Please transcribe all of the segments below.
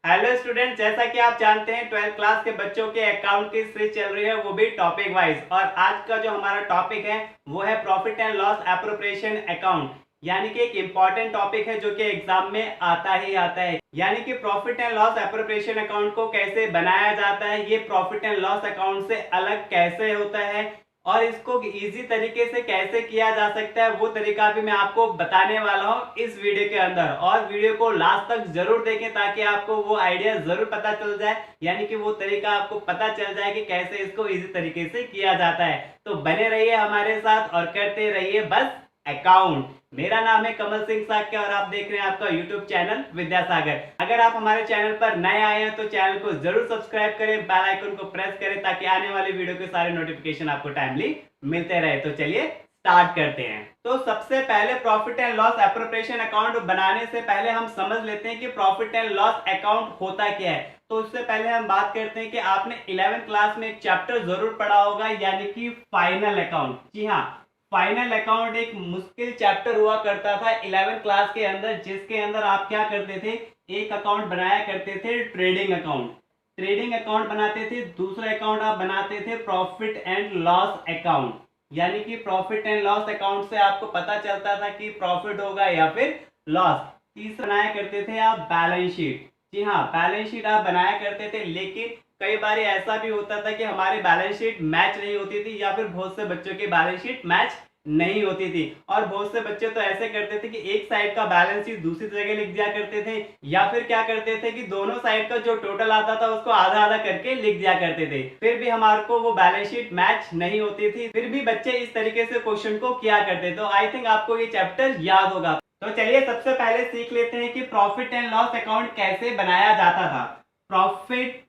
Hello student, जैसा कि आप जानते हैं 12th क्लास के बच्चों के अकाउंट की सीरीज चल रही है, वो भी टॉपिक वाइज। और आज का जो हमारा टॉपिक है वो है profit and loss appropriation account, यानी कि एक इम्पॉर्टेंट टॉपिक है जो कि एग्जाम में आता ही आता है। यानी कि profit and loss appropriation account को कैसे बनाया जाता है, ये प्रॉफिट एंड लॉस अकाउंट से अलग कैसे होता है और इसको इजी तरीके से कैसे किया जा सकता है, वो तरीका भी मैं आपको बताने वाला हूं इस वीडियो के अंदर। और वीडियो को लास्ट तक जरूर देखें ताकि आपको वो आइडिया जरूर पता चल जाए, यानी कि वो तरीका आपको पता चल जाए कि कैसे इसको इजी तरीके से किया जाता है। तो बने रहिए हमारे साथ और करते रहिए बस अकाउंट। मेरा नाम है कमल सिंह साक्य और आप देख रहे हैं आपका यूट्यूब चैनल विद्यासागर। अगर आप हमारे चैनल पर नए आए हैं तो चैनल को जरूर सब्सक्राइब करें, बेल आइकन को प्रेस करें ताकि आने वाली वीडियो के सारे नोटिफिकेशन आपको टाइमली मिलते रहे। तो चलिए स्टार्ट करते हैं। तो सबसे पहले profit and loss appropriation account बनाने से पहले हम समझ लेते हैं कि प्रॉफिट एंड लॉस अकाउंट होता क्या है। तो उससे पहले हम बात करते हैं कि आपने 11th क्लास में एक चैप्टर जरूर पढ़ा होगा, यानी कि फाइनल अकाउंट। जी हाँ, फाइनल अकाउंट एक मुश्किल चैप्टर हुआ करता था 11th क्लास के अंदर, जिसके अंदर आप क्या करते थे, एक अकाउंट बनाया करते थे ट्रेडिंग अकाउंट। ट्रेडिंग अकाउंट बनाते थे, दूसरा अकाउंट आप बनाते थे प्रॉफिट एंड लॉस अकाउंट। यानी कि प्रॉफिट एंड लॉस अकाउंट से आपको पता चलता था कि प्रॉफिट होगा या फिर लॉस। तीसरा बनाया करते थे आप बैलेंस शीट। जी हाँ, बैलेंस शीट आप बनाया करते थे, लेकिन कई बार ऐसा भी होता था कि हमारी बैलेंस शीट मैच नहीं होती थी या फिर बहुत से बच्चों की बैलेंस शीट मैच नहीं होती थी। और बहुत से बच्चे तो ऐसे करते थे कि एक साइड का बैलेंस शीट दूसरी जगह लिख दिया करते थे, या फिर क्या करते थे कि दोनों साइड का जो टोटल आता था उसको आधा आधा करके लिख दिया करते थे। फिर भी हमारे को वो बैलेंस शीट मैच नहीं होती थी, फिर भी बच्चे इस तरीके से क्वेश्चन को किया करते। तो आई थिंक आपको ये चैप्टर याद होगा। तो चलिए सबसे पहले सीख लेते हैं कि प्रॉफिट एंड लॉस अकाउंट कैसे बनाया जाता था। प्रॉफिट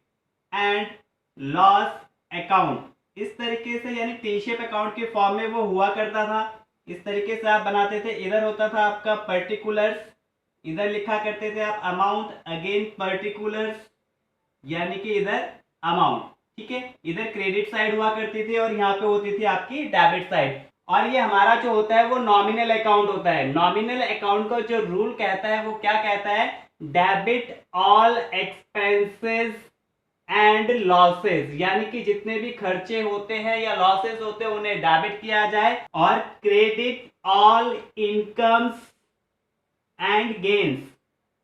एंड लॉस अकाउंट इस तरीके से, यानी टी शेप अकाउंट के फॉर्म में वो हुआ करता था। इस तरीके से आप बनाते थे। इधर होता था आपका पर्टिकुलर्स, इधर लिखा करते थे आप अमाउंट, अगेन पर्टिकुलर्स, यानी कि इधर अमाउंट। ठीक है, इधर क्रेडिट साइड हुआ करती थी और यहाँ पे होती थी आपकी डेबिट साइड। और ये हमारा जो होता है वो नॉमिनल अकाउंट होता है। नॉमिनल अकाउंट का जो रूल कहता है वो क्या कहता है, debit all expenses and losses, यानी कि जितने भी खर्चे होते हैं या लॉसेस होते हैं उन्हें डेबिट किया जाए, और credit all incomes and gains,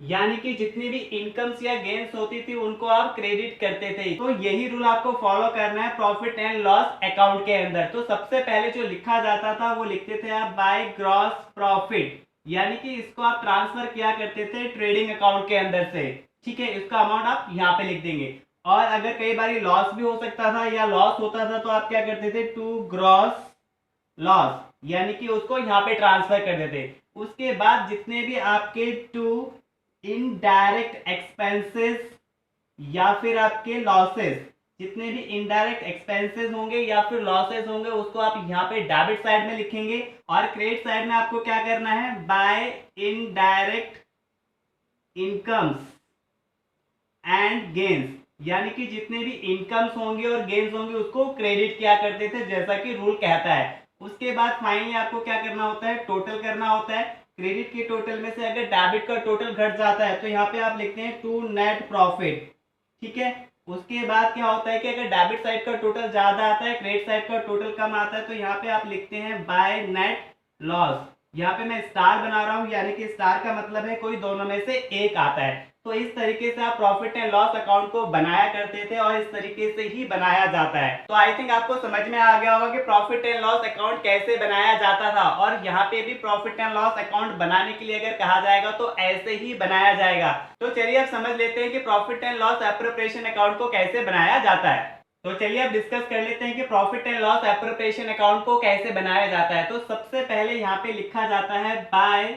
यानी कि जितनी भी इनकम्स या गेन्स होती थी उनको आप क्रेडिट करते थे। तो यही रूल आपको फॉलो करना है प्रॉफिट एंड लॉस अकाउंट के अंदर। तो सबसे पहले जो लिखा जाता था वो लिखते थे आप बाय ग्रॉस प्रॉफिट, यानी कि इसको आप ट्रांसफर किया करते थे ट्रेडिंग अकाउंट के अंदर से। ठीक है, इसका अमाउंट आप यहाँ पे लिख देंगे। और अगर कई बार लॉस भी हो सकता था या लॉस होता था तो आप क्या करते थे, टू ग्रॉस लॉस, यानी कि उसको यहाँ पे ट्रांसफर कर देते। उसके बाद जितने भी आपके टू इनडायरेक्ट एक्सपेंसेस या फिर आपके लॉसेस, जितने भी इनडायरेक्ट एक्सपेंसेस होंगे या फिर लॉसेस होंगे उसको आप यहाँ पे डेबिट साइड में लिखेंगे। और क्रेडिट साइड में आपको क्या करना है, by indirect incomes and gains, यानी कि जितने भी इनकम्स होंगे और गेन्स होंगे उसको क्रेडिट किया करते थे जैसा कि रूल कहता है। उसके बाद फाइनली आपको क्या करना होता है, टोटल करना होता है। क्रेडिट के टोटल में से अगर डेबिट का टोटल घट जाता है तो यहाँ पे आप लिखते हैं टू नेट प्रॉफिट। ठीक है, उसके बाद क्या होता है कि अगर डेबिट साइड का टोटल ज्यादा आता है, क्रेडिट साइड का टोटल कम आता है, तो यहाँ पे आप लिखते हैं बाय नेट लॉस। यहाँ पे मैं स्टार बना रहा हूँ, यानी कि स्टार का मतलब है कोई दोनों में से एक आता है। तो इस तरीके से आप प्रॉफिट एंड लॉस अकाउंट को बनाया करते थे और इस तरीके से ही बनाया जाता है। तो आई थिंक आपको समझ में आ गया होगा कि प्रॉफिट एंड लॉस अकाउंट कैसे बनाया जाता था। और यहाँ पे भी प्रॉफिट एंड लॉस अकाउंट बनाने के लिए अगर कहा जाएगा तो ऐसे ही बनाया जाएगा। तो चलिए अब समझ लेते हैं कि profit and loss appropriation account को कैसे बनाया जाता है। तो चलिए अब डिस्कस कर लेते हैं कि profit and loss appropriation account को कैसे बनाया जाता है। तो सबसे पहले यहाँ पे लिखा जाता है बाय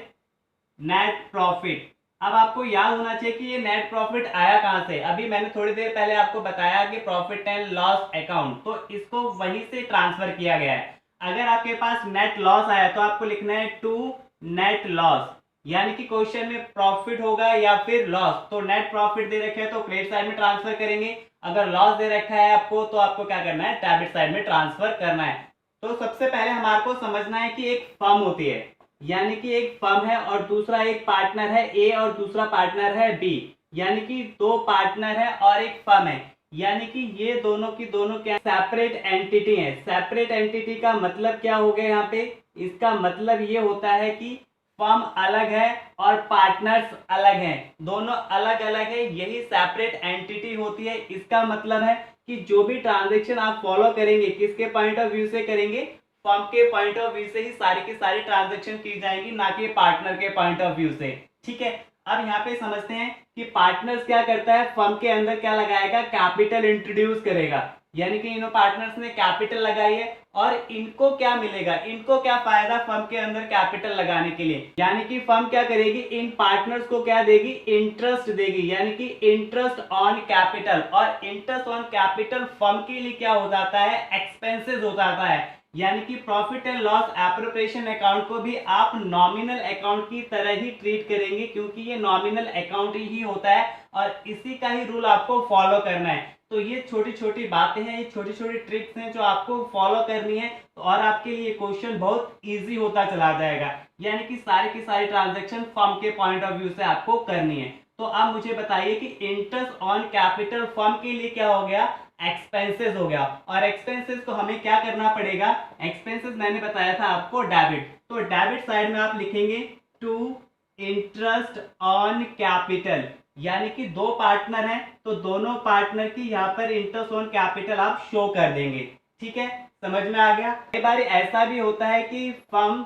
नेट प्रॉफिट। अब आपको याद होना चाहिए कि ये नेट प्रॉफिट आया कहां से। अभी मैंने थोड़ी देर पहले आपको बताया कि प्रॉफिट एंड लॉस अकाउंट, तो इसको वहीं से ट्रांसफर किया गया है। अगर आपके पास नेट लॉस आया तो आपको लिखना है टू नेट लॉस, यानी कि क्वेश्चन में प्रॉफिट होगा या फिर लॉस। तो नेट प्रॉफिट दे रखे है तो क्रेडिट साइड में ट्रांसफर करेंगे, अगर लॉस दे रखा है आपको तो आपको क्या करना है, डेबिट साइड में ट्रांसफर करना है। तो सबसे पहले हमारे को समझना है कि एक फर्म होती है, यानी कि एक फर्म है और दूसरा एक पार्टनर है ए और दूसरा पार्टनर है बी। यानी कि दो पार्टनर है और एक फर्म है, यानी कि ये दोनों की दोनों क्या सेपरेट एंटिटी है। सेपरेट एंटिटी का मतलब क्या हो गया यहाँ पे, इसका मतलब ये होता है कि फर्म अलग है और पार्टनर्स अलग हैं, दोनों अलग अलग है, यही सेपरेट एंटिटी होती है। इसका मतलब है कि जो भी ट्रांजेक्शन आप फॉलो करेंगे किसके पॉइंट ऑफ व्यू से करेंगे, फर्म के पॉइंट ऑफ व्यू से ही सारी की सारी ट्रांजेक्शन की जाएंगी, ना कि पार्टनर के पॉइंट ऑफ व्यू से। ठीक है, अब यहाँ पे समझते हैं कि पार्टनर्स क्या करता है, फर्म के अंदर क्या लगाएगा, कैपिटल इंट्रोड्यूस करेगा, यानी कि इन पार्टनर्स ने कैपिटल लगाई है और इनको क्या मिलेगा, इनको क्या फायदा फर्म के अंदर कैपिटल लगाने के लिए, यानी कि फर्म क्या करेगी, इन पार्टनर्स को क्या देगी, इंटरेस्ट देगी, यानी कि इंटरेस्ट ऑन कैपिटल। और इंटरेस्ट ऑन कैपिटल फर्म के लिए क्या हो जाता है, एक्सपेंसेस हो जाता है। यानी कि profit and loss appropriation account को भी आप नॉमिनल अकाउंट की तरह ही ट्रीट करेंगे, क्योंकि ये नॉमिनल अकाउंट ही होता है और इसी का ही रूल आपको फॉलो करना है। तो ये छोटी छोटी बातें हैं, ये छोटी छोटी ट्रिक्स हैं जो आपको फॉलो करनी है और आपके लिए क्वेश्चन बहुत इजी होता चला जाएगा, यानी कि सारी की सारी ट्रांजैक्शन फर्म के पॉइंट ऑफ व्यू से आपको करनी है। तो आप मुझे बताइए कि इंटरेस्ट ऑन कैपिटल फर्म के लिए क्या हो गया, एक्सपेंसेस हो गया, और एक्सपेंसेस को हमें क्या करना पड़ेगा, एक्सपेंसेस मैंने बताया था आपको डेबिट, तो डेबिट साइड में आप लिखेंगे टू इंटरेस्ट ऑन कैपिटल, यानी कि दो पार्टनर हैं तो दोनों पार्टनर की यहाँ पर इंटरेस्ट ऑन कैपिटल आप शो कर देंगे। ठीक है, समझ में आ गया। कई बार ऐसा भी होता है कि फर्म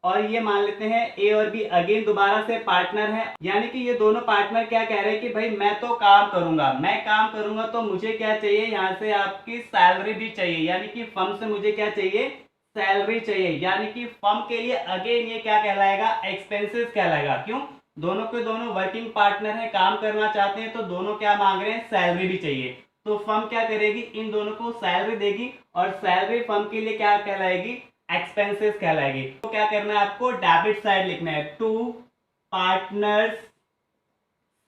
और ये मान लेते हैं ए और बी अगेन दोबारा से पार्टनर है, यानी कि ये दोनों पार्टनर क्या कह रहे हैं कि भाई मैं तो काम करूंगा, मैं काम करूंगा तो मुझे क्या चाहिए, यहाँ से आपकी सैलरी भी चाहिए, यानी कि फर्म से मुझे क्या चाहिए, सैलरी चाहिए, यानी कि फर्म के लिए अगेन ये क्या कहलाएगा, एक्सपेंसेस कहलाएगा। क्यों, दोनों के दोनों वर्किंग पार्टनर है, काम करना चाहते हैं, तो दोनों क्या मांग रहे हैं, सैलरी भी चाहिए। तो फर्म क्या करेगी, इन दोनों को सैलरी देगी और सैलरी फर्म के लिए क्या कहलाएगी, एक्सपेंसेस कहलाएगी। तो क्या करना है आपको, डेबिट साइड लिखना है टू पार्टनर्स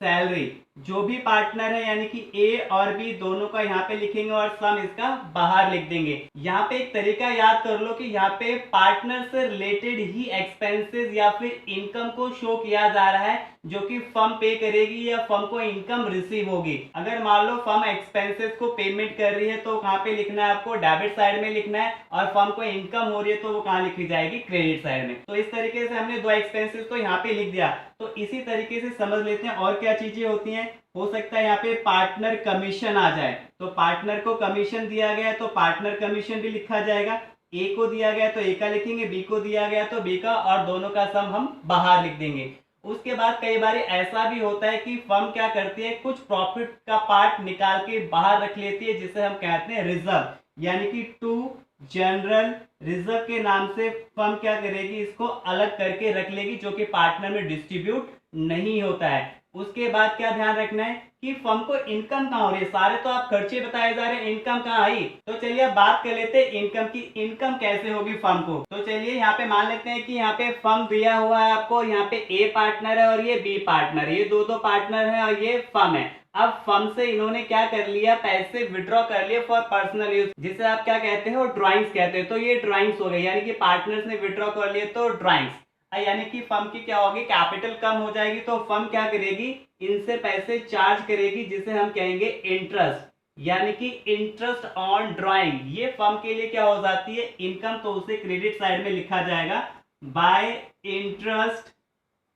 सैलरी, जो भी पार्टनर है यानी कि ए और बी दोनों का यहाँ पे लिखेंगे और सम इसका बाहर लिख देंगे। यहाँ पे एक तरीका याद कर लो कि यहाँ पे पार्टनर से रिलेटेड ही एक्सपेंसेस या फिर इनकम को शो किया जा रहा है, जो कि फर्म पे करेगी या फर्म को इनकम रिसीव होगी। अगर मान लो फर्म एक्सपेंसेस को पेमेंट कर रही है तो कहाँ पे लिखना है आपको, डेबिट साइड में लिखना है, और फर्म को इनकम हो रही है तो वो कहाँ लिखी जाएगी, क्रेडिट साइड में। तो इस तरीके से हमने दो एक्सपेंसेस को यहाँ पे लिख दिया। तो इसी तरीके से समझ लेते हैं और क्या चीजें होती हैं। हो सकता है यहाँ पे पार्टनर कमीशन आ जाए, तो पार्टनर को कमीशन दिया गया है तो पार्टनर कमीशन भी लिखा जाएगा, ए को दिया गया तो ए का लिखेंगे, बी को दिया गया तो बी का, और दोनों का सम हम बाहर लिख देंगे। उसके बाद कई बार ऐसा भी होता है कि फर्म क्या करती है, कुछ प्रॉफिट का पार्ट निकाल के बाहर रख लेती है, जिसे हम कहते हैं रिजर्व, यानी कि टू जनरल रिजर्व के नाम से फर्म क्या करेगी, इसको अलग करके रख लेगी, जो कि पार्टनर में डिस्ट्रीब्यूट नहीं होता है। उसके बाद क्या ध्यान रखना है कि फर्म को इनकम कहाँ हो रही है, सारे तो आप खर्चे बताए जा रहे हैं, इनकम कहाँ आई, तो चलिए अब बात कर लेते हैं इनकम की। इनकम कैसे होगी फर्म को, तो चलिए यहाँ पे मान लेते हैं कि यहाँ पे फर्म दिया हुआ है आपको, यहाँ पे ए पार्टनर है और ये बी पार्टनर है, ये दो पार्टनर है और ये फर्म है। अब फर्म से इन्होंने क्या कर लिया, पैसे विड्रॉ कर लिए फॉर पर्सनल यूज, जिसे आप क्या कहते हो, ड्राइंग्स कहते हैं। तो ये ड्राइंग्स हो गए, यानी कि पार्टनर्स ने विड्रॉ कर लिए तो ड्राइंग्स, यानी कि फर्म की क्या होगी, कैपिटल कम हो जाएगी, तो फर्म क्या करेगी, इनसे पैसे चार्ज करेगी, जिसे हम कहेंगे इंटरेस्ट, यानी कि इंटरेस्ट ऑन ड्राइंग। ये फर्म के लिए क्या हो जाती है, इनकम, तो उसे क्रेडिट साइड में लिखा जाएगा बाय इंटरेस्ट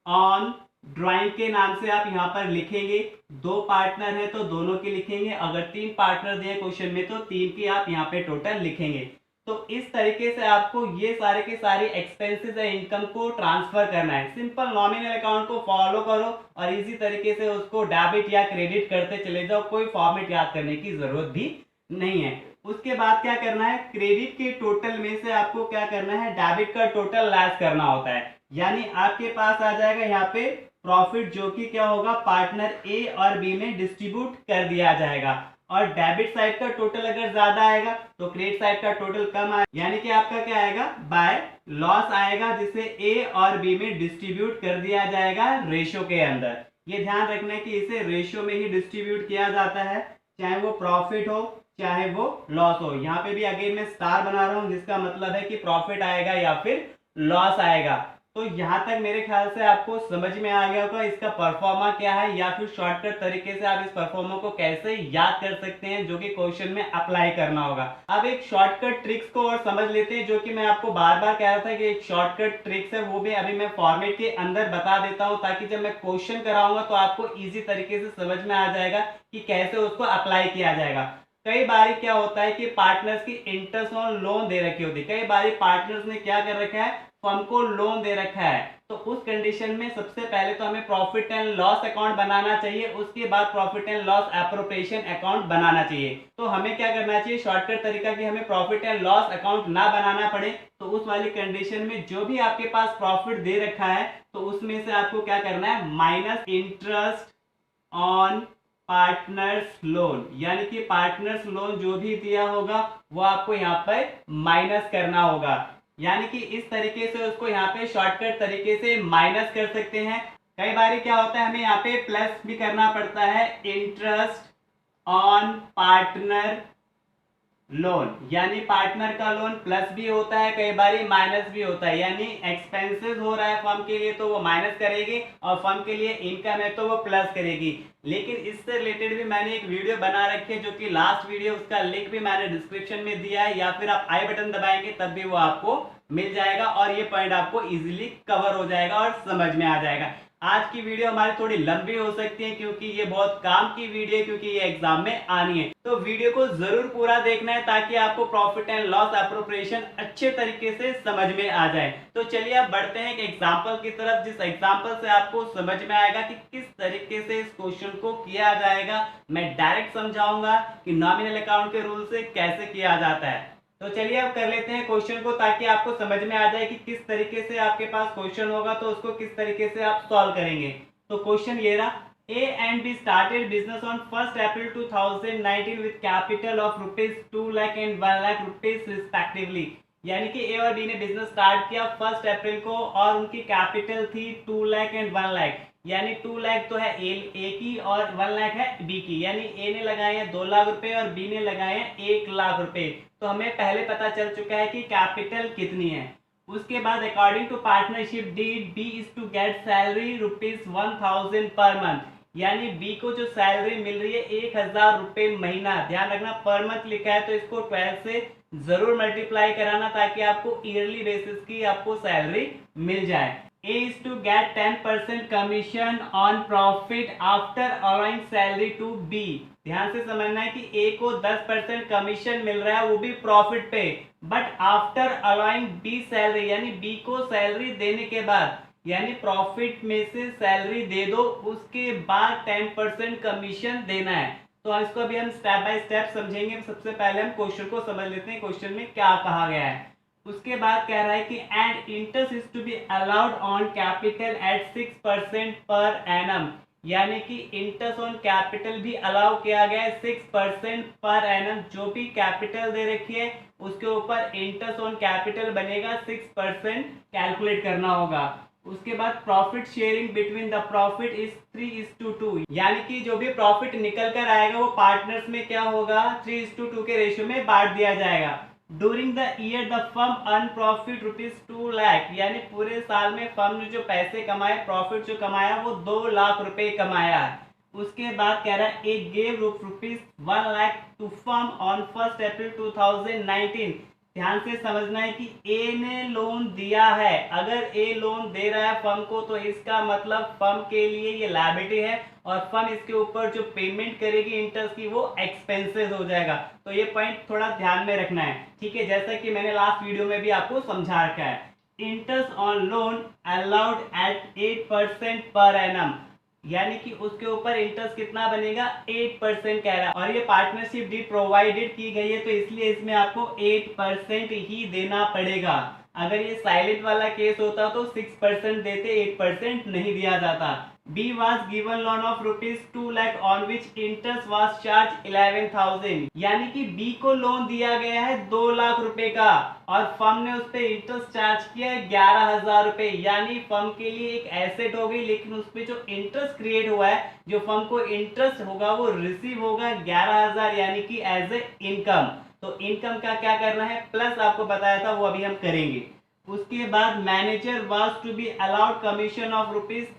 ऑन ड्राइंग के नाम से आप यहाँ पर लिखेंगे। दो पार्टनर है तो दोनों के लिखेंगे, अगर तीन पार्टनर दिए क्वेश्चन में तो तीन की आप यहाँ पे टोटल लिखेंगे। तो इस तरीके से आपको ये सारे के सारे एक्सपेंसेस या इनकम को ट्रांसफर करना है। सिंपल नॉमिनल अकाउंट को फॉलो करो और इसी तरीके से उसको डेबिट या क्रेडिट करते चले जाओ, कोई फॉर्मेट याद करने की जरूरत भी नहीं है। उसके बाद क्या करना है, क्रेडिट के टोटल में से आपको क्या करना है, डेबिट का टोटल लेस करना होता है, यानी आपके पास आ जाएगा यहाँ पे प्रॉफिट, जो कि क्या होगा, पार्टनर ए और बी में डिस्ट्रीब्यूट कर दिया जाएगा। और डेबिट साइड का टोटल अगर ज्यादा आएगा तो क्रेडिट साइड का टोटल कम आएगा, यानी कि आपका क्या आएगा, बाय लॉस आएगा, जिसे ए और बी में डिस्ट्रीब्यूट कर दिया जाएगा रेशो के अंदर। ये ध्यान रखना है कि इसे रेशो में ही डिस्ट्रीब्यूट किया जाता है, चाहे वो प्रॉफिट हो चाहे वो लॉस हो। यहाँ पे भी अगेन मैं स्टार बना रहा हूँ, जिसका मतलब है कि प्रॉफिट आएगा या फिर लॉस आएगा। तो यहाँ तक मेरे ख्याल से आपको समझ में आ गया होगा इसका परफॉर्मा क्या है, या फिर शॉर्टकट तरीके से आप इस परफॉर्मा को कैसे याद कर सकते हैं, जो कि क्वेश्चन में अप्लाई करना होगा। अब एक शॉर्टकट ट्रिक्स को और समझ लेते हैं, जो कि मैं आपको बार बार कह रहा था कि एक शॉर्टकट ट्रिक्स है, वो भी अभी मैं फॉर्मेट के अंदर बता देता हूँ, ताकि जब मैं क्वेश्चन कराऊंगा तो आपको ईजी तरीके से समझ में आ जाएगा कि कैसे उसको अप्लाई किया जाएगा। कई बार क्या होता है कि पार्टनर्स की इंटरेस्ट ऑन लोन दे रखी होती है, कई बार पार्टनर्स ने क्या कर रखा है, फर्म को लोन दे रखा है, तो उस कंडीशन में सबसे पहले तो हमें प्रॉफिट एंड लॉस अकाउंट बनाना चाहिए, उसके बाद profit and loss appropriation account बनाना चाहिए। तो हमें क्या करना चाहिए, शॉर्टकट तरीका कि हमें प्रॉफिट एंड लॉस अकाउंट ना बनाना पड़े, तो उस वाली कंडीशन में जो भी आपके पास प्रॉफिट दे रखा है तो उसमें से आपको क्या करना है, minus interest on partners loan, यानी कि पार्टनर्स लोन जो भी दिया होगा वो आपको यहाँ पर माइनस करना होगा। यानी कि इस तरीके से उसको यहाँ पे शॉर्टकट तरीके से माइनस कर सकते हैं। कई बार क्या होता है, हमें यहाँ पे प्लस भी करना पड़ता है, इंटरेस्ट ऑन पार्टनर लोन, यानी पार्टनर का लोन प्लस भी होता है, कई बार माइनस भी होता है, यानी एक्सपेंसेस हो रहा है फर्म के लिए तो वो माइनस करेगी, और फर्म के लिए इनकम है तो वो प्लस करेगी। लेकिन इससे रिलेटेड भी मैंने एक वीडियो बना रखी है, जो कि लास्ट वीडियो, उसका लिंक भी मैंने डिस्क्रिप्शन में दिया है, या फिर आप आई बटन दबाएंगे तब भी वो आपको मिल जाएगा, और ये पॉइंट आपको इजीली कवर हो जाएगा और समझ में आ जाएगा। आज की वीडियो हमारी थोड़ी लंबी हो सकती है, क्योंकि ये बहुत काम की वीडियो है, क्योंकि ये एग्जाम में आनी है, तो वीडियो को जरूर पूरा देखना है, ताकि आपको प्रॉफिट एंड लॉस एप्रोप्रिएशन अच्छे तरीके से समझ में आ जाए। तो चलिए अब बढ़ते हैं एक एग्जाम्पल की तरफ, जिस एग्जाम्पल से आपको समझ में आएगा कि किस तरीके से इस क्वेश्चन को किया जाएगा। मैं डायरेक्ट समझाऊंगा कि नॉमिनल अकाउंट के रूल से कैसे किया जाता है। तो चलिए अब कर लेते हैं क्वेश्चन को, ताकि आपको समझ में आ जाए कि किस तरीके से आपके पास क्वेश्चन होगा तो उसको किस तरीके से आप सॉल्व करेंगे। तो क्वेश्चन ये रहा, A and B started business on 1st April 2019 with capital of ₹2 lakh and 1 lakh rupees respectively। यानी कि A और B ने बिजनेस स्टार्ट किया 1 अप्रैल को, और उनकी कैपिटल थी 2 लाख एंड 1 लाख, यानी 2 लाख तो है ए की और 1 लाख है बी की, यानी ए ने लगाए हैं 2 लाख रुपए और बी ने लगाए हैं 1 लाख रुपए। तो हमें पहले पता चल चुका है कि कैपिटल कितनी है। उसके बाद according to partnership deed B is to get salary ₹1000 per month, यानी बी को जो सैलरी मिल रही है 1000 रुपए महीना। ध्यान रखना पर मंथ लिखा है तो इसको 12 से जरूर मल्टीप्लाई कराना, ताकि आपको ईयरली बेसिस की आपको सैलरी मिल जाए। A is to get 10% commission on profit after allowing salary to B। ध्यान से समझना है कि A को 10% कमीशन मिल रहा है, वो भी प्रॉफिट पे, but after allowing B salary, यानी B को सैलरी देने के बाद, यानी प्रॉफिट में से सैलरी दे दो, उसके बाद 10% कमीशन देना है। तो इसको अभी हम स्टेप बाय स्टेप समझेंगे। सबसे पहले हम क्वेश्चन को समझ लेते हैं, क्वेश्चन में क्या कहा गया है। उसके बाद कह रहा है कि and interest is to be allowed on capital at 6% per annum, यानी कि इंटरेस्ट ऑन कैपिटल भी अलाउ किया गया है 6% पर एनम। जो भी कैपिटल दे रखी है उसके ऊपर इंटरेस्ट ऑन कैपिटल बनेगा 6% कैलकुलेट करना होगा। उसके बाद profit sharing between the profit is 3:2, यानी कि जो भी प्रॉफिट निकल कर आएगा वो पार्टनर्स में क्या होगा, 3:2 के रेशियो में बांट दिया जाएगा। During the year the firm earn profit ₹2 lakh, यानी पूरे साल में फर्म ने जो पैसे कमाए, प्रॉफिट जो कमाया वो 2 लाख रुपए कमाया। उसके बाद कह रहा है एक gave ₹1 lakh to firm on 1 April 2019। ध्यान से समझना है कि ए ने लोन दिया है, अगर ए लोन दे रहा है फर्म को तो इसका मतलब फर्म के लिए ये लायबिलिटी है, और फर्म इसके ऊपर जो पेमेंट करेगी इंटरेस्ट की वो एक्सपेंसेस हो जाएगा। तो ये पॉइंट थोड़ा ध्यान में रखना है, ठीक है, जैसा कि मैंने लास्ट वीडियो में भी आपको समझा रखा है। Interest on loan allowed at 8% पर एनम, यानी कि उसके ऊपर इंटरेस्ट कितना बनेगा, 8% कह रहा है, और ये पार्टनरशिप डीड प्रोवाइडेड की गई है तो इसलिए इसमें आपको 8% ही देना पड़ेगा। अगर ये साइलेंट वाला केस होता तो 6% देते, 8% नहीं दिया जाता। B was given loan of ₹2 lakh on which interest was charged 11,000, यानी कि B को लोन दिया गया है 2 लाख रुपए का, और फर्म ने उस पर इंटरेस्ट चार्ज किया है 11,000 रुपए, यानी फर्म के लिए एक एसेट हो गई, लेकिन उस पर जो इंटरेस्ट क्रिएट हुआ है, जो फर्म को इंटरेस्ट होगा वो रिसीव होगा 11,000, यानी कि एज ए इनकम। तो इनकम का क्या करना है, प्लस आपको बताया था वो अभी हम करेंगे। उसके बाद manager was to be allowed commission of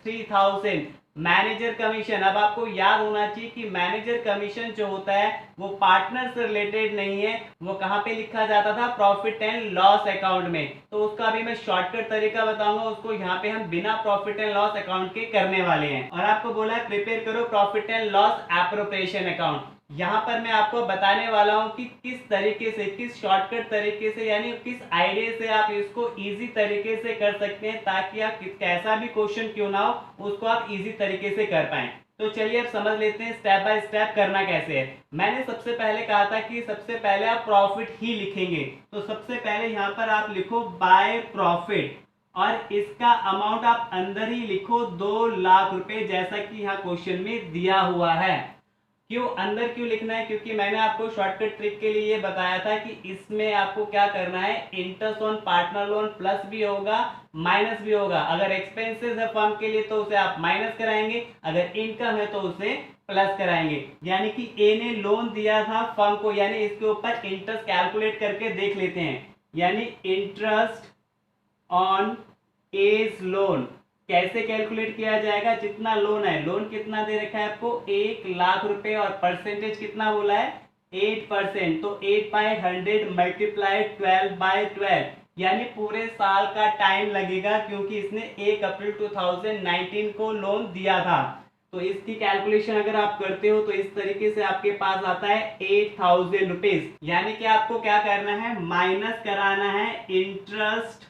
₹3000। Manager commission, अब आपको याद होना चाहिए कि मैनेजर कमीशन जो होता है वो पार्टनर से रिलेटेड नहीं है, वो कहाँ पे लिखा जाता था, प्रॉफिट एंड लॉस अकाउंट में। तो उसका भी मैं शॉर्टकट तरीका बताऊंगा, उसको यहाँ पे हम बिना प्रॉफिट एंड लॉस अकाउंट के करने वाले हैं। और आपको बोला है प्रिपेयर करो profit and loss appropriation account. यहाँ पर मैं आपको बताने वाला हूँ कि किस तरीके से, किस शॉर्टकट तरीके से, यानी किस आइडिया से आप इसको इजी तरीके से कर सकते हैं, ताकि आप कैसा भी क्वेश्चन क्यों ना हो उसको आप इजी तरीके से कर पाएं। तो चलिए अब समझ लेते हैं स्टेप बाय स्टेप करना कैसे है। मैंने सबसे पहले कहा था कि सबसे पहले आप प्रॉफिट ही लिखेंगे, तो सबसे पहले यहाँ पर आप लिखो बाय प्रॉफिट, और इसका अमाउंट आप अंदर ही लिखो 2 लाख रुपए, जैसा कि यहाँ क्वेश्चन में दिया हुआ है। क्यों अंदर क्यों लिखना है, क्योंकि मैंने आपको शॉर्टकट ट्रिक के लिए ये बताया था कि इसमें आपको क्या करना है, interest on partner loan plus भी होगा माइनस भी होगा। अगर एक्सपेंसेस है फर्म के लिए तो उसे आप माइनस कराएंगे, अगर इनकम है तो उसे प्लस कराएंगे। यानी कि ए ने लोन दिया था फर्म को, यानी इसके ऊपर इंटरेस्ट कैलकुलेट करके देख लेते हैं। यानी इंटरेस्ट ऑन एज लोन कैसे कैलकुलेट किया जाएगा, जितना लोन है, लोन कितना दे रखा है आपको 1 लाख रुपए, और परसेंटेज कितना बोला है 8%, तो 8/100 मल्टीप्लाई 12/12, यानी पूरे साल का टाइम लगेगा, क्योंकि इसने 1 अप्रैल 2019 को लोन दिया था। तो इसकी कैलकुलेशन अगर आप करते हो तो इस तरीके से आपके पास आता है 8000 रुपीज। यानी कि आपको क्या करना है, माइनस कराना है इंटरेस्ट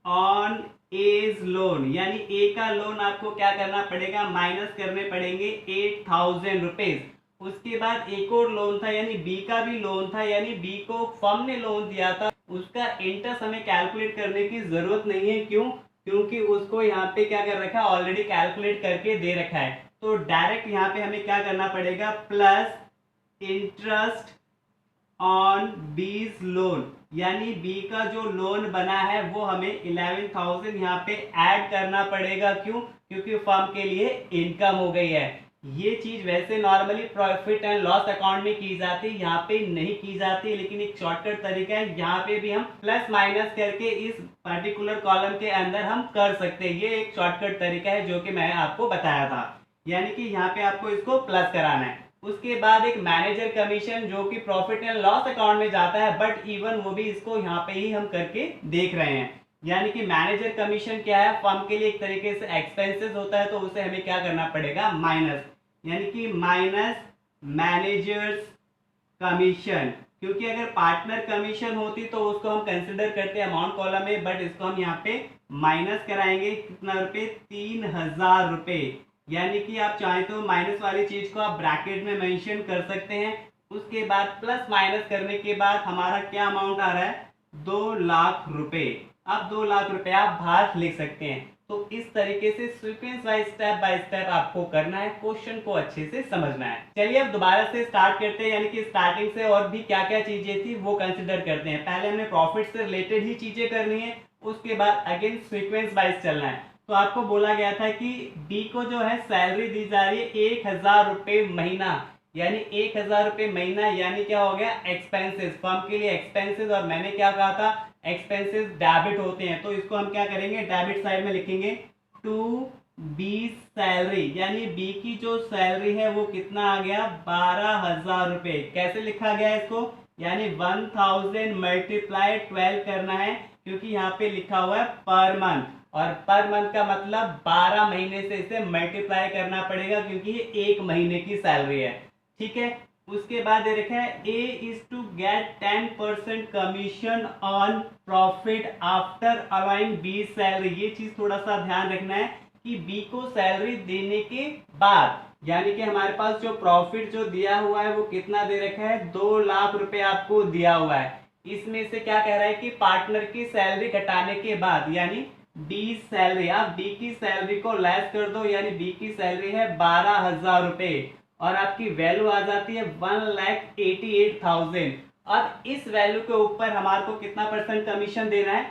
ऑन एज लोन, यानी ए का लोन आपको क्या करना पड़ेगा, माइनस करने पड़ेंगे 8000 रुपीज। उसके बाद एक और लोन था, यानी बी का भी लोन था, यानी बी को फर्म ने लोन दिया था, उसका इंटरेस्ट हमें कैलकुलेट करने की जरूरत नहीं है। क्यों, क्योंकि उसको यहाँ पे क्या कर रखा है, ऑलरेडी कैलकुलेट करके दे रखा है। तो डायरेक्ट यहाँ पे हमें क्या करना पड़ेगा, प्लस इंटरेस्ट ऑन बीज लोन, यानी बी का जो लोन बना है वो हमें 11,000 यहाँ पे ऐड करना पड़ेगा। क्यों, क्योंकि फर्म के लिए इनकम हो गई है। ये चीज वैसे normally profit and loss account में की जाती है, यहाँ पे नहीं की जाती, लेकिन एक शॉर्टकट तरीका है, यहाँ पे भी हम प्लस माइनस करके इस पर्टिकुलर कॉलम के अंदर हम कर सकते हैं। ये एक शॉर्टकट तरीका है जो कि मैंने आपको बताया था, यानी कि यहाँ पे आपको इसको प्लस कराना है। उसके बाद एक मैनेजर कमीशन जो कि प्रॉफिट एंड लॉस अकाउंट में जाता है, बट इवन वो भी इसको यहाँ पे ही हम करके देख रहे हैं। यानी कि मैनेजर कमीशन क्या है, फर्म के लिए एक तरीके से एक्सपेंसेस होता है, तो उसे हमें क्या करना पड़ेगा, माइनस, यानी कि माइनस मैनेजर्स कमीशन। क्योंकि अगर पार्टनर कमीशन होती तो उसको हम कंसिडर करते हैं अमाउंट कॉलम में, बट इसको हम यहाँ पे माइनस कराएंगे, कितना रुपए, 3000 रुपए। यानी कि आप चाहें तो माइनस वाली चीज को आप ब्रैकेट में मेंशन कर सकते हैं। उसके बाद प्लस माइनस करने के बाद हमारा क्या अमाउंट आ रहा है, 2 लाख रुपए। अब 2 लाख रुपए आप बाहर लिख सकते हैं। तो इस तरीके से sequence wise step by step आपको करना है, क्वेश्चन को अच्छे से समझना है। चलिए अब दोबारा से स्टार्ट करते हैं, यानी कि स्टार्टिंग से और भी क्या क्या चीजें थी वो कंसिडर करते हैं। पहले हमने प्रॉफिट से रिलेटेड ही चीजें करनी है, उसके बाद अगेन सीक्वेंस वाइज चलना है। तो आपको बोला गया था कि बी को जो है सैलरी दी जा रही है 1000 रुपए महीना, यानी 1000 रुपए महीना, यानी क्या हो गया, एक्सपेंसेस, फर्म के लिए एक्सपेंसेस। और मैंने क्या कहा था, एक्सपेंसेस डेबिट होते हैं, तो इसको हम क्या करेंगे, डेबिट साइड में लिखेंगे टू बी सैलरी, यानी बी की जो सैलरी है वो कितना आ गया, 12,000 रुपए। कैसे लिखा गया इसको, यानी 1000 मल्टीप्लाई 12 करना है, क्योंकि यहाँ पे लिखा हुआ है पर मंथ, और पर मंथ का मतलब 12 महीने से इसे मल्टीप्लाई करना पड़ेगा, क्योंकि ये 1 महीने की सैलरी है। ठीक है, उसके बाद दे रखा है A is to get 10% commission on profit after allowing B salary. ये चीज थोड़ा सा ध्यान रखना है कि बी को सैलरी देने के बाद, यानी कि हमारे पास जो प्रॉफिट जो दिया हुआ है वो कितना दे रखा है, 2 लाख रुपए आपको दिया हुआ है। इसमें से क्या कह रहा है कि पार्टनर की सैलरी घटाने के बाद, यानी बी सैलरी, आप बी की सैलरी को लेस कर दो, यानी बी की सैलरी है 12,000 रुपए, और आपकी वैल्यू आ जाती है 1,88,000। अब इस वैल्यू के ऊपर हमारे को कितना परसेंट कमीशन देना है,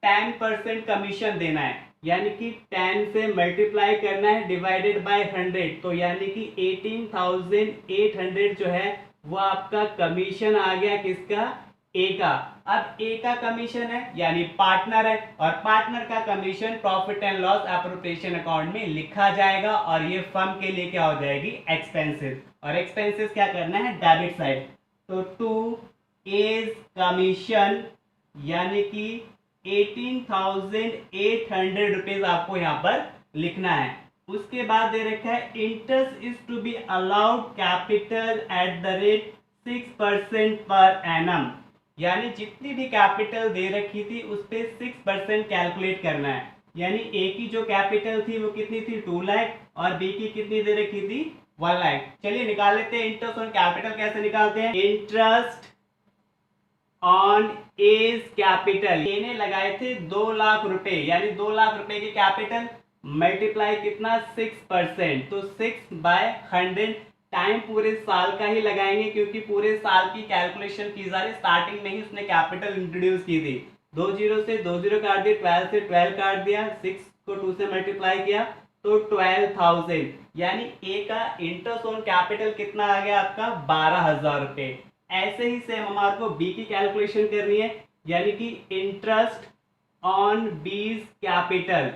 10% कमीशन देना है, यानी कि 10 से मल्टीप्लाई करना है डिवाइडेड बाय 100, तो यानी कि 18,800 जो है वो आपका कमीशन आ गया, किसका, ए का। अब ए का कमीशन है यानी पार्टनर है, और पार्टनर का commission profit and loss appropriation account में लिखा जाएगा, और ये फर्म के लिए क्या हो जाएगी, एक्सपेंसेस। और एक्सपेंसेस क्या करना है, डेबिट साइड। तो टू एज कमीशन यानी कि 18,800 रुपीज आपको यहाँ पर लिखना है। उसके बाद दे रखा है interest is to be allowed capital at the rate 6% per annum, यानी जितनी भी कैपिटल दे रखी थी उस पे 6% कैलकुलेट करना है। यानी ए की जो कैपिटल थी वो कितनी थी, 2 लाख, और बी की कितनी दे रखी थी, 1 लाख। चलिए निकाल लेते हैं इंटरेस्ट ऑन कैपिटल। कैसे निकालते हैं, इंटरेस्ट ऑन एज कैपिटल, ए ने लगाए थे 2 लाख रुपए, यानी 2 लाख रुपए की कैपिटल मल्टीप्लाई कितना, 6%, तो 6/100 टाइम पूरे साल का ही लगाएंगे, क्योंकि पूरे साल की कैलकुलेशन की जा रही, स्टार्टिंग में ही उसने कैपिटल इंट्रोड्यूस की थी। 2 जीरो से 2 जीरो काट दिए, 12 से 12 काट दिया, 6 को 2 से मल्टीप्लाई किया तो 12,000, यानी ए का इंटरेस्ट ऑन कैपिटल कितना आ गया आपका, 12,000 रुपए। ऐसे ही सेम हमारे को बी की कैलकुलेशन करनी है, यानी कि इंटरेस्ट ऑन बीज कैपिटल,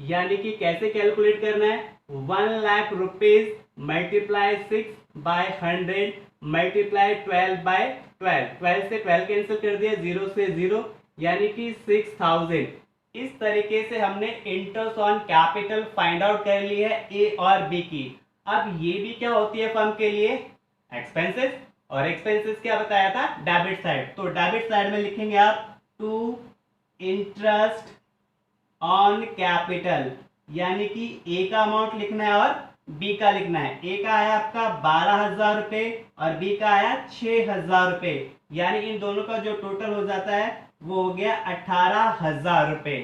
यानी कि कैसे कैलकुलेट करना है, 1 लाख रुपीज मल्टीप्लाई 6/100 मल्टीप्लाई 12/12, 12 से 12 कैंसिल कर दिया, 0 से 0, यानी कि 6,000। इस तरीके से हमने interest on capital find out कर ली है ए और बी की। अब ये भी क्या होती है फर्म के लिए, एक्सपेंसेस, और एक्सपेंसेस क्या बताया था, डेबिट साइड। तो डेबिट साइड में लिखेंगे आप टू इंटरेस्ट ऑन कैपिटल, यानी कि ए का अमाउंट लिखना है और बी का लिखना है। ए का आया आपका 12,000 रुपए और बी का आया 6,000 रुपए, यानी इन दोनों का जो टोटल हो जाता है वो हो गया 18,000 रुपए।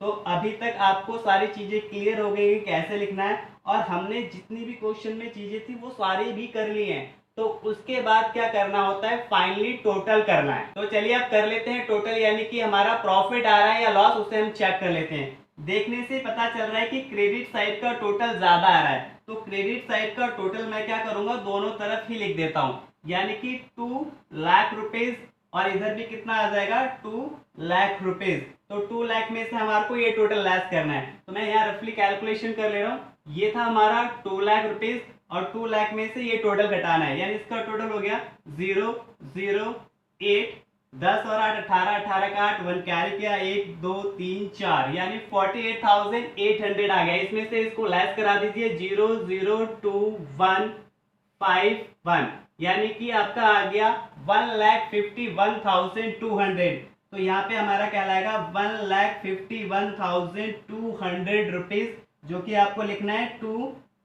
तो अभी तक आपको सारी चीजें क्लियर हो गई कैसे लिखना है, और हमने जितनी भी क्वेश्चन में चीजें थी वो सारी भी कर ली हैं। तो उसके बाद क्या करना होता है, फाइनली टोटल करना है। तो चलिए अब कर लेते हैं टोटल, यानी कि हमारा प्रॉफिट आ रहा है या लॉस, उसे हम चेक कर लेते हैं। देखने से पता चल रहा है कि क्रेडिट साइड का टोटल ज्यादा आ रहा है, तो क्रेडिट साइड का टोटल मैं क्या करूंगा, दोनों तरफ ही लिख देता हूं, यानी कि 2 लाख रुपीज, और इधर भी कितना आ जाएगा, 2 लाख रुपीज। तो 2 लाख में से हमारे को ये टोटल लेस करना है, तो मैं यहाँ रफली कैलकुलेशन कर ले रहा हूँ। ये था हमारा 2 लाख रुपीज, और 2 लाख में से ये टोटल घटाना है, यानी इसका टोटल हो गया 0 0 8, 10 और 8 18, 18 का 8, 1 कैरी किया, 1 2 3 4, यानी 48,800 आ गया। इसमें से इसको लेस करा दीजिए, 0 0 2 1 5 1, यानी कि आपका आ गया 1,51,200। तो यहाँ पे हमारा क्या लाएगा, 1,51,200 रुपीज, जो कि आपको लिखना है टू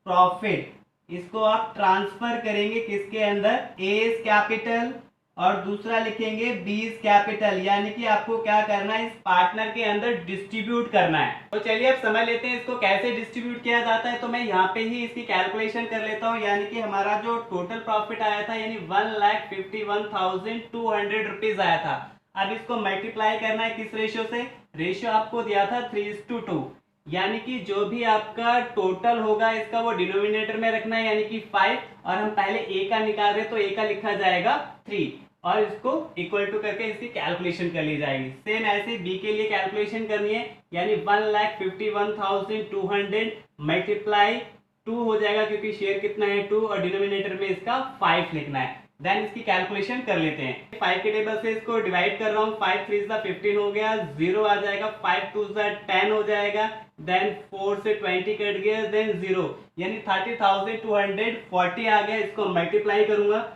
प्रॉफिट। इसको आप ट्रांसफर करेंगे किसके अंदर, एज कैपिटल, और दूसरा लिखेंगे बीज कैपिटल, यानी कि आपको क्या करना है, इस पार्टनर के अंदर डिस्ट्रीब्यूट करना है। तो चलिए अब समझ लेते हैं इसको कैसे डिस्ट्रीब्यूट किया जाता है। तो मैं यहाँ पे ही इसकी कैलकुलेशन कर लेता हूँ, यानी कि हमारा जो टोटल प्रॉफिट आया था, यानी 1,51,200 रुपीज आया था। अब इसको मल्टीप्लाई करना है किस रेशियो से, रेशियो आपको दिया था 3:2, यानी कि जो भी आपका टोटल होगा इसका वो डिनोमिनेटर में रखना है, यानी कि 5, और हम पहले ए का निकाल रहे तो ए का लिखा जाएगा 3, और इसको इक्वल टू करके इसकी कैलकुलेशन कर ली जाएगी। सेम ऐसे बी के लिए कैलकुलेशन करनी है, यानी 1,51,200 मल्टीप्लाई 2 हो जाएगा, क्योंकि शेयर कितना है 2, और डिनोमिनेटर में इसका 5 लिखना है। देन इसकी कैलकुलेशन कर लेते हैं। 5 के टेबल से इसको डिवाइड कर रहा हूँ, 5 3 15 हो गया, 0 आ जाएगा, 5 2 10 हो जाएगा, देन 4 से 20 कट गया, देन 0, यानी 30,240 आ गया। इसको मल्टीप्लाई करूंगा,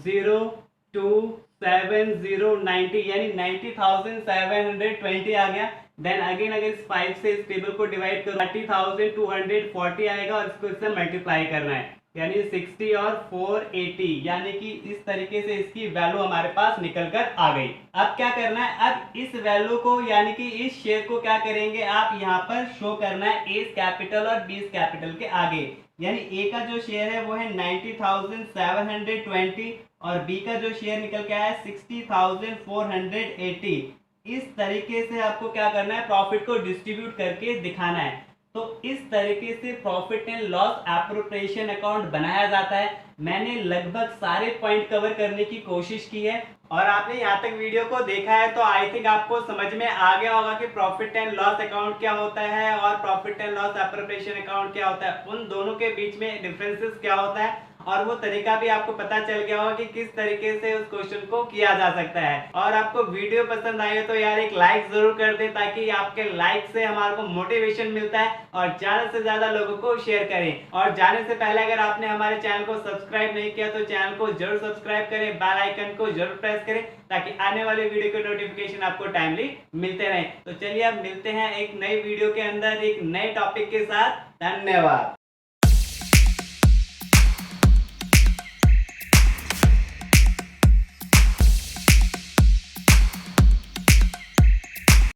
0 2 7 0 90, यानी 90,720 आ गया। देन अगेन अगर इस 5 से इस टेबल को डिवाइड करो, 30,240 आएगा, और इसको इससे मल्टीप्लाई करना है, यानी 60 और 480, यानी कि इस तरीके से इसकी वैल्यू हमारे पास निकल कर आ गई। अब क्या करना है, अब इस वैल्यू को यानी कि इस शेयर को क्या करेंगे आप यहाँ पर शो करना है एज कैपिटल और बीज कैपिटल के आगे, यानी ए का जो शेयर है वो है 90,720 और बी का जो शेयर निकल के आया है 60,480। इस तरीके से आपको क्या करना है, प्रॉफिट को डिस्ट्रीब्यूट करके दिखाना है। तो इस तरीके से profit and loss appropriation account बनाया जाता है। मैंने लगभग सारे पॉइंट कवर करने की कोशिश की है और आपने यहाँ तक वीडियो को देखा है तो आई थिंक आपको समझ में आ गया होगा कि प्रॉफिट एंड लॉस अकाउंट क्या होता है और profit and loss appropriation account क्या होता है, उन दोनों के बीच में डिफरेंसेस क्या होता है और वो तरीका भी आपको पता चल गया होगा कि किस तरीके से उस क्वेश्चन को किया जा सकता है। और आपको वीडियो पसंद आई हो तो यार एक लाइक जरूर कर दें ताकि आपके लाइक से हमारे को मोटिवेशन मिलता है और ज्यादा से ज्यादा लोगों को शेयर करें। और जाने से पहले अगर आपने हमारे चैनल को सब्सक्राइब नहीं किया तो चैनल को जरूर सब्सक्राइब करें, बेल आइकन को जरूर प्रेस करें ताकि आने वाले वीडियो के नोटिफिकेशन आपको टाइमली मिलते रहे। तो चलिए अब मिलते हैं एक नई वीडियो के अंदर एक नए टॉपिक के साथ। धन्यवाद।